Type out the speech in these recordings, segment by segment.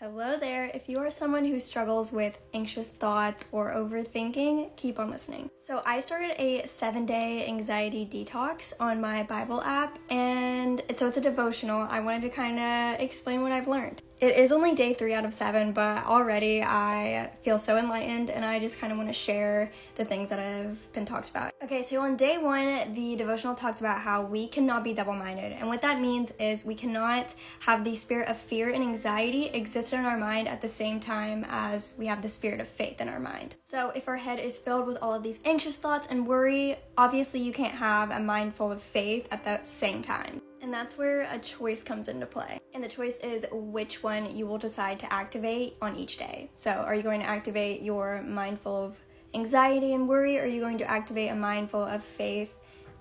Hello there. If you are someone who struggles with anxious thoughts or overthinking, keep on listening. So I started a 7-day anxiety detox on my Bible app, and so it's a devotional. I wanted to kind of explain what I've learned. It is only day 3 out of 7, but already I feel so enlightened, and I just kind of want to share the things that have been talked about. Okay, so on day 1, the devotional talks about how we cannot be double-minded, and what that means is we cannot have the spirit of fear and anxiety exist in our mind at the same time as we have the spirit of faith in our mind. So if our head is filled with all of these anxious thoughts and worry, obviously you can't have a mind full of faith at the same time. And that's where a choice comes into play. And the choice is which one you will decide to activate on each day. So are you going to activate your mind full of anxiety and worry, or are you going to activate a mind full of faith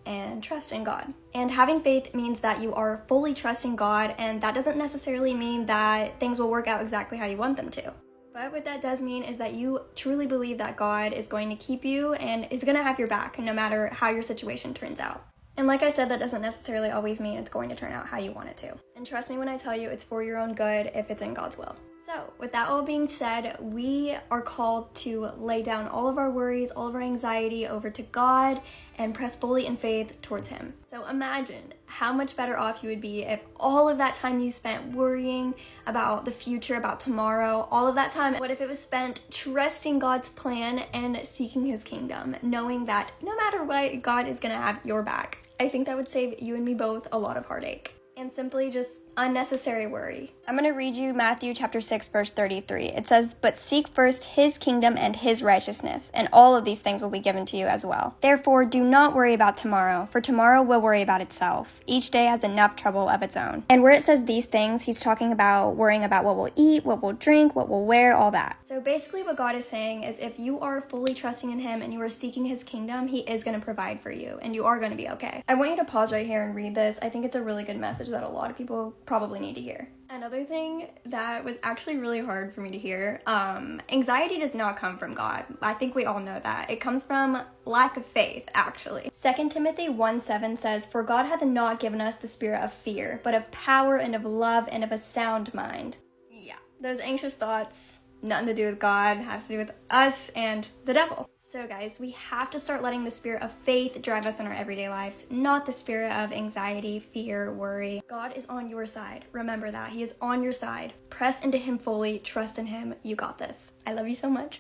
and trust in God? And having faith means that you are fully trusting God, and that doesn't necessarily mean that things will work out exactly how you want them to. But what that does mean is that you truly believe that God is going to keep you and is going to have your back no matter how your situation turns out. And like I said, that doesn't necessarily always mean it's going to turn out how you want it to. And trust me when I tell you, it's for your own good if it's in God's will. So, with that all being said, we are called to lay down all of our worries, all of our anxiety over to God and press fully in faith towards Him. So imagine how much better off you would be if all of that time you spent worrying about the future, about tomorrow, all of that time, what if it was spent trusting God's plan and seeking His kingdom, knowing that no matter what, God is gonna have your back. I think that would save you and me both a lot of heartache and simply just unnecessary worry. I'm going to read you Matthew chapter 6, verse 33. It says, "But seek first His kingdom and His righteousness, and all of these things will be given to you as well. Therefore, do not worry about tomorrow, for tomorrow will worry about itself. Each day has enough trouble of its own." And where it says these things, He's talking about worrying about what we'll eat, what we'll drink, what we'll wear, all that. So basically what God is saying is if you are fully trusting in Him and you are seeking His kingdom, He is going to provide for you, and you are going to be okay. I want you to pause right here and read this. I think it's a really good message that a lot of people probably need to hear. Another thing that was actually really hard for me to hear, anxiety does not come from God. I think we all know that. It comes from lack of faith, actually. 2 Timothy 1:7 says, "For God hath not given us the spirit of fear, but of power and of love and of a sound mind." Yeah, those anxious thoughts, nothing to do with God, has to do with us and the devil. So guys, we have to start letting the spirit of faith drive us in our everyday lives, not the spirit of anxiety, fear, worry. God is on your side. Remember that. He is on your side. Press into Him fully. Trust in Him. You got this. I love you so much.